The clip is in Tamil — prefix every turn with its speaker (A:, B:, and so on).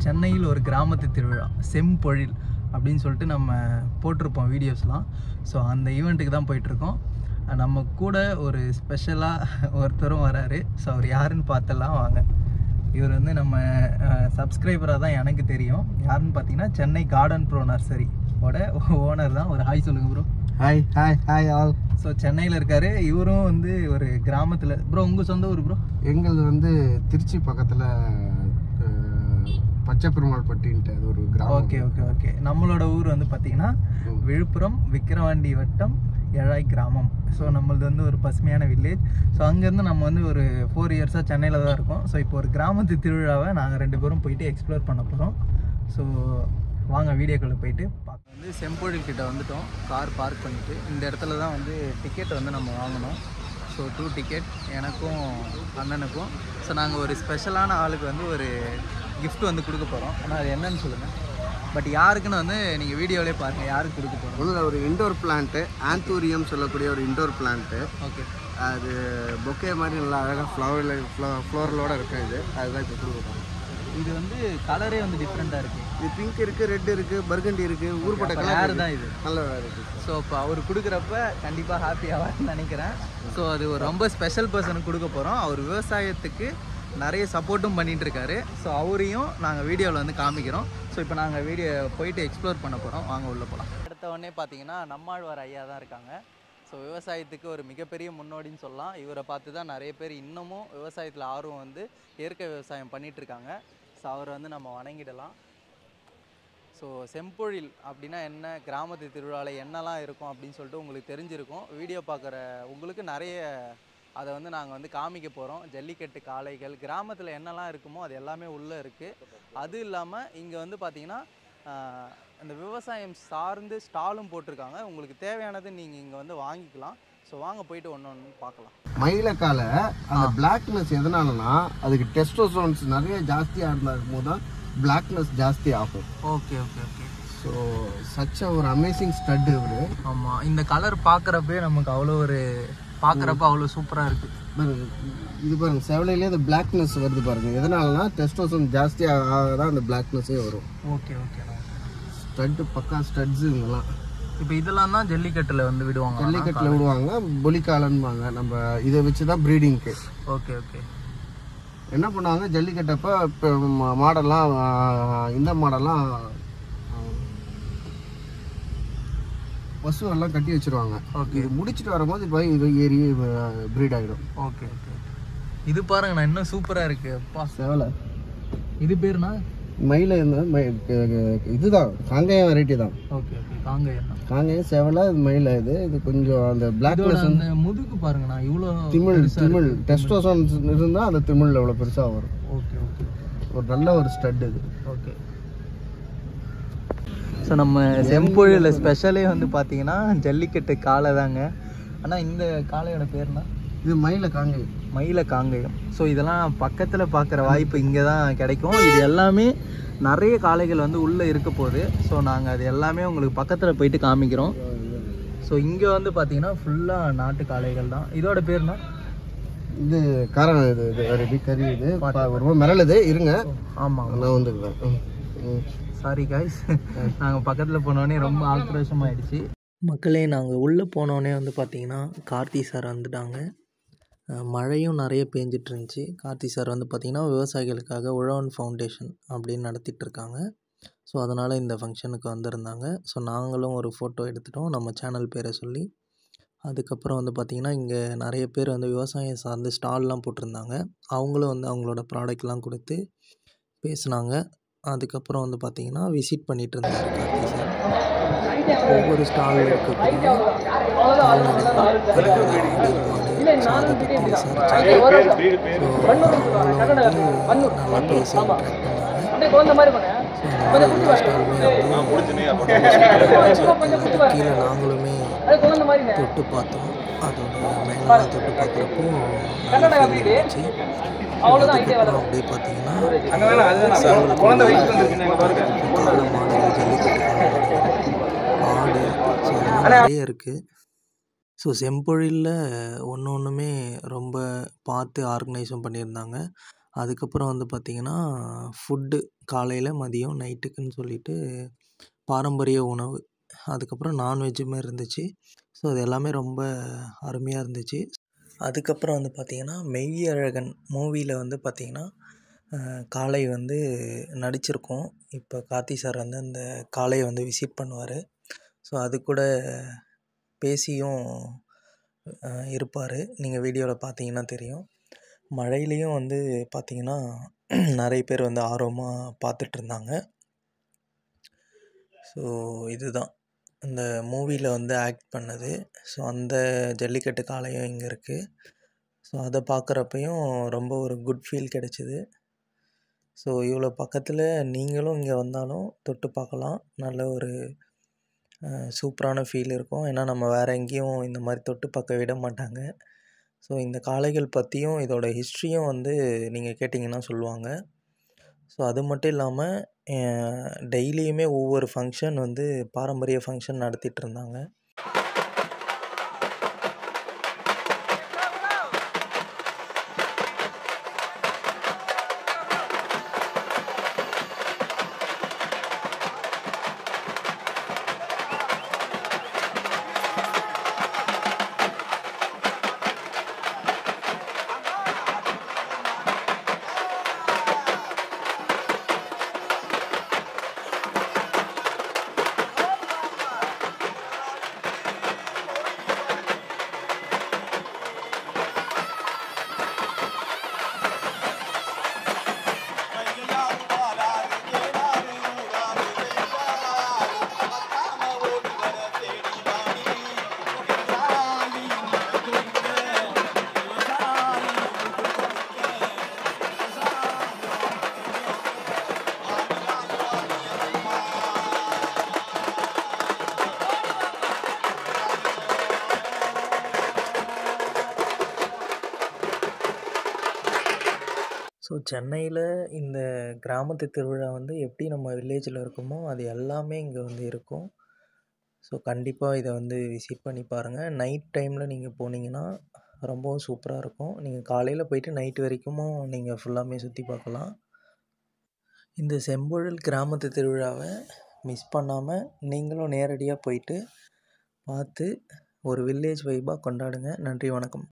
A: சென்னையில் ஒரு கிராமத்து திருவிழா செம்பொழில் அப்படின்னு சொல்லிட்டு நம்ம போட்டிருப்போம் வீடியோஸ்லாம். ஸோ அந்த ஈவெண்ட்டுக்கு தான் போயிட்டுருக்கோம். நம்ம கூட ஒரு ஸ்பெஷலாக ஒருத்தரும் வராரு. ஸோ அவர் யாருன்னு பார்த்தலாம் வாங்க. இவர் வந்து நம்ம சப்ஸ்கிரைபராக தான் எனக்கு தெரியும். யாருன்னு பார்த்தீங்கன்னா Chennai garden bro nursery owner தான். ஒரு ஹாய் சொல்லுங்கள் bro.
B: Hi hi hi all.
A: So சென்னையில் இருக்காரு. இவரும் வந்து ஒரு கிராமத்தில். ப்ரோ உங்கள் சொந்த ஊர் ப்ரோ?
B: எங்களது வந்து திருச்சி பக்கத்தில் பச்சை பெருமாள் பட்டின்ட்டு அது ஒரு கிராமம்.
A: Okay okay okay. நம்மளோட ஊர் வந்து பார்த்தீங்கன்னா விழுப்புரம் விக்கிரவாண்டி வட்டம் எழாய் கிராமம். ஸோ நம்மளது வந்து ஒரு பசுமையான வில்லேஜ். ஸோ அங்கேருந்து நம்ம வந்து ஒரு 4 இயர்ஸாக சென்னையில் தான் இருக்கோம். ஸோ இப்போ ஒரு கிராமத்து திருவிழாவை நாங்கள் 2 பேரும் போயிட்டு எக்ஸ்ப்ளோர் பண்ண போகிறோம். ஸோ வாங்க வீடியோக்குள்ளே போயிட்டு பார்க்க. வந்து செம்பொழில் கிட்ட வந்துட்டோம். கார் பார்க் பண்ணிவிட்டு இந்த இடத்துல தான் வந்து டிக்கெட் வந்து நம்ம வாங்கணும். ஸோ 2 டிக்கெட் எனக்கும் அண்ணனுக்கும். ஸோ நாங்கள் ஒரு ஸ்பெஷலான ஆளுக்கு வந்து ஒரு கிஃப்ட் வந்து கொடுக்க போகிறோம். ஆனால் அது என்னன்னு சொல்லுங்கள். பட் யாருக்குன்னு வந்து நீங்கள் வீடியோவிலே பாருங்கள் யாருக்கு கொடுக்க போகிறோம்.
B: உள்ள ஒரு இண்டோர் பிளான்ட்டு, ஆந்தூரியம் சொல்லக்கூடிய ஒரு இண்டோர் பிளான்ட்டு.
A: ஓகே.
B: அது பொக்கே மாதிரி நல்லா அழகாக ஃப்ளோரலோடு இருக்குது. அதுதான் இப்போ கொடுக்க போகிறோம்.
A: இது வந்து கலரே வந்து டிஃப்ரெண்ட்டாக இருக்குது.
B: இது பிங்க் இருக்குது, ரெட் இருக்குது, பர்கண்டி இருக்குது, ஊர்பட்ட கலர்
A: தான் இது.
B: நல்லா இருக்குது.
A: ஸோ இப்போ அவர் கொடுக்குறப்ப கண்டிப்பாக ஹாப்பியாகான்னு நினைக்கிறேன். ஸோ அது ஒரு ரொம்ப ஸ்பெஷல் பர்சனுக்கு கொடுக்க போகிறோம். அவர் விவசாயத்துக்கு நிறைய சப்போர்ட்டும் பண்ணிகிட்ருக்காரு. ஸோ அவரையும் நாங்கள் வீடியோவில் வந்து காமிக்கிறோம். ஸோ இப்போ நாங்கள் வீடியோ போயிட்டு எக்ஸ்ப்ளோர் பண்ண போகிறோம். வாங்க உள்ளே போகலாம். அடுத்த உடனே பார்த்தீங்கன்னா நம்மாழ்வார் ஐயா தான் இருக்காங்க. ஸோ விவசாயத்துக்கு ஒரு மிகப்பெரிய முன்னோடின்னு சொல்லலாம். இவரை பார்த்து தான் நிறைய பேர் இன்னமும் விவசாயத்தில் ஆர்வம் வந்து இயற்கை விவசாயம் பண்ணிகிட்ருக்காங்க. ஸோ அவரை வந்து நம்ம வணங்கிடலாம். ஸோ செம்பொழில் அப்படின்னா என்ன, கிராமத்து திருவிழாவில் என்னெல்லாம் இருக்கும் அப்படின்னு சொல்லிட்டு உங்களுக்கு தெரிஞ்சிருக்கும். வீடியோ பார்க்குற உங்களுக்கு நிறைய அதை வந்து நாங்கள் வந்து காமிக்க போகிறோம். ஜல்லிக்கட்டு காளைகள் கிராமத்தில் என்னெல்லாம் இருக்குமோ அது எல்லாமே உள்ளே இருக்குது. அது இல்லாமல் இங்கே வந்து பார்த்திங்கன்னா இந்த விவசாயம் சார்ந்து ஸ்டாலும் போட்டிருக்காங்க. உங்களுக்கு தேவையானது நீங்கள் இங்கே வந்து வாங்கிக்கலாம். ஸோ வாங்க போயிட்டு ஒன்று பார்க்கலாம்.
B: மயிலக்கால அந்த பிளாக்னஸ் எதனாலனா அதுக்கு டெஸ்டோஸ்டெரோன்ஸ் நிறைய ஜாஸ்தியாக இருக்கும் போது தான் பிளாக்னஸ் ஜாஸ்தி ஆகும்.
A: Okay okay okay.
B: So such ஒரு அமேசிங் ஸ்டட் இவர்.
A: ஆமாம், இந்த கலர் பார்க்குறப்பே நமக்கு அவ்வளோ ஒரு பார்க்குறப்ப அவ்வளோ சூப்பராக இருக்குது.
B: இது பாருங்க, செவலையிலே அந்த பிளாக்னஸ் வருது பாருங்க. எதனாலனா டெஸ்டோஸ்டெரோன் ஜாஸ்தியாக தான் அந்த பிளாக்னஸே வரும்.
A: Okay okay.
B: ஸ்டட்டு பக்கா ஸ்டட்ஸு இவங்கெல்லாம்.
A: இப்போ இதெல்லாம் தான் ஜல்லிக்கட்டில் வந்து விடுவாங்க.
B: ஜல்லிக்கட்டில் விடுவாங்க, பொலிக்காலன்பாங்க. நம்ம இதை வச்சு தான் ப்ரீடிங்க்கு.
A: Okay okay.
B: என்ன பண்ணுவாங்க ஜல்லிக்கட்டப்போ இப்போ மாடெல்லாம் இந்த மாடெல்லாம் பசுவெல்லாம் கட்டி வச்சுருவாங்க.
A: ஓகே.
B: இது முடிச்சுட்டு வரும்போது இப்போ இது ஏறி ப்ரீட் ஆகிடும்.
A: Okay okay. இது பாருங்க நான் இன்னும் சூப்பராக இருக்குது. அப்பா
B: சேவலை.
A: இது பேருனா
B: மயில இதுதான் காங்கேயம் வெரைட்டி தான்.
A: Okay okay. காங்கேயம்.
B: காங்கேயம் சேவலை, இது மயில. இது கொஞ்சம் அந்த பிளாக்னஸ்
A: அந்த முதுகு பாருங்கண்ணா இவ்வளோ
B: திமிழ் டெஸ்டோஸ்டெரோன் இருந்தால் அந்த திமிழ் எவ்வளோ பெருசாக வரும்.
A: Okay okay.
B: ஒரு நல்ல ஒரு ஸ்டட் இது.
A: ஓகே. ஸோ நம்ம செம்பொழில் ஸ்பெஷலே வந்து பார்த்தீங்கன்னா ஜல்லிக்கட்டு காளை தாங்க. ஆனால் இந்த காளையோட பேர்னா
B: இது மயில காங்கேயம்.
A: மயில காங்கேயம். ஸோ இதெல்லாம் பக்கத்தில் பார்க்குற வாய்ப்பு இங்கே தான் கிடைக்கும். இது எல்லாமே நிறைய காளைகள் வந்து உள்ளே இருக்க போகுது. ஸோ நாங்கள் அது எல்லாமே உங்களுக்கு பக்கத்தில் போயிட்டு காமிக்கிறோம். ஸோ இங்கே வந்து பார்த்தீங்கன்னா ஃபுல்லாக நாட்டு காளைகள் தான். இதோட பேர்னா
B: இது காரணம் இது ரெடி கறி. இது ரொம்ப மிரளுது. இருங்க.
A: ஆமாம்
B: நான் வந்துக்கிறேன்.
A: Sorry guys. நாங்கள் பக்கத்தில் போனோடனே ரொம்ப ஆக்ரோஷமாகிடுச்சு. மக்களே நாங்கள் உள்ளே போனோடனே வந்து பார்த்திங்கன்னா கார்த்தி சார் வந்துட்டாங்க. மழையும் நிறைய பேஞ்சிட்டு இருந்துச்சு. கார்த்தி சார் வந்து பார்த்திங்கன்னா விவசாயிகளுக்காக உழவன் ஃபவுண்டேஷன் அப்படின்னு நடத்திட்டுருக்காங்க. ஸோ அதனால் இந்த ஃபங்க்ஷனுக்கு வந்திருந்தாங்க. ஸோ நாங்களும் ஒரு ஃபோட்டோ எடுத்துட்டோம் நம்ம சேனல் பேரை சொல்லி. அதுக்கப்புறம் வந்து பார்த்திங்கன்னா இங்கே நிறைய பேர் வந்து விவசாயம் சார்ந்து ஸ்டால்லாம் போட்டிருந்தாங்க. அவங்களும் வந்து அவங்களோட ப்ராடக்ட்லாம் கொடுத்து பேசுனாங்க. அதுக்கப்புறம் வந்து பார்த்திங்கன்னா விசிட் பண்ணிகிட்டு இருந்தார் கார்த்தி சார். ஒவ்வொரு ஸ்டாலில் இருக்கக்கூடிய அதை பற்றி விசாரிச்சாங்க. நல்லா பேசி எல்லா ஸ்டாலுமே கீழே நாங்களுமே தொட்டு பார்த்தோம். அதோட மேலே தொட்டு பார்க்குறப்போ நல்லா ஃபீல் இருந்துச்சு. அதுக்கப்புறம் அப்படியே பார்த்தீங்கன்னா காளை மாடுகள், ஜல்லிக்கட்டு ஆடு, ஸோ நிறைய இருக்குது. ஸோ செம்பொழிலில் ஒன்றுமே ரொம்ப பார்த்து ஆர்கனைஸும் பண்ணியிருந்தாங்க. அதுக்கப்புறம் வந்து பார்த்திங்கன்னா ஃபுட்டு காலையில் மதியம் நைட்டுக்குன்னு சொல்லிட்டு பாரம்பரிய உணவு, அதுக்கப்புறம் நான்வெஜ்ஜுமே இருந்துச்சு. ஸோ அது எல்லாமே ரொம்ப அருமையாக இருந்துச்சு. அதுக்கப்புறம் வந்து பார்த்திங்கன்னா மெய்யழகன் மூவியில் வந்து பார்த்திங்கன்னா காளை வந்து நடிச்சிருக்கோம். இப்போ கார்த்தி சார் வந்து அந்த காளையை வந்து விசிட் பண்ணுவார். ஸோ அது கூட பேசியும் இருப்பார். நீங்கள் வீடியோவில் பார்த்தீங்கன்னா தெரியும். மழையிலையும் வந்து பார்த்திங்கன்னா நிறைய பேர் வந்து ஆர்வமாக பார்த்துட்ருந்தாங்க. ஸோ இதுதான் இந்த மூவியில் வந்து ஆக்ட் பண்ணது. ஸோ அந்த ஜல்லிக்கட்டு காளையும் இங்கே இருக்குது. ஸோ அதை பார்க்குறப்பையும் ரொம்ப ஒரு குட் ஃபீல் கிடச்சிது. ஸோ இவ்வளோ பக்கத்தில் நீங்களும் இங்கே வந்தாலும் தொட்டு பார்க்கலாம். நல்ல ஒரு சூப்பரான ஃபீல் இருக்கும். ஏன்னா நம்ம வேறு எங்கேயும் இந்த மாதிரி தொட்டு பார்க்க விட மாட்டாங்க. ஸோ இந்த காளைகள் பற்றியும் இதோட ஹிஸ்ட்ரியும் வந்து நீங்கள் கேட்டிங்கன்னா சொல்லுவாங்க. ஸோ அது மட்டும் இல்லாமல் டெய்லியுமே ஒவ்வொரு ஃபங்க்ஷன் வந்து பாரம்பரிய ஃபங்க்ஷன் நடத்திட்டு இருந்தாங்க. ஸோ சென்னையில் இந்த கிராமத்து திருவிழா வந்து எப்படி நம்ம வில்லேஜில் இருக்குமோ அது எல்லாமே இங்கே வந்து இருக்கும். ஸோ கண்டிப்பாக இதை வந்து விசிட் பண்ணி பாருங்கள். நைட் டைமில் நீங்கள் போனீங்கன்னா ரொம்பவும் சூப்பராக இருக்கும். நீங்கள் காலையில் போயிட்டு நைட்டு வரைக்கும் நீங்கள் ஃபுல்லாமே சுற்றி பார்க்கலாம். இந்த செம்பொழில் கிராமத்து திருவிழாவை மிஸ் பண்ணாமல் நீங்களும் நேரடியாக போயிட்டு பார்த்து ஒரு வில்லேஜ் வைபாக கொண்டாடுங்க. நன்றி, வணக்கம்.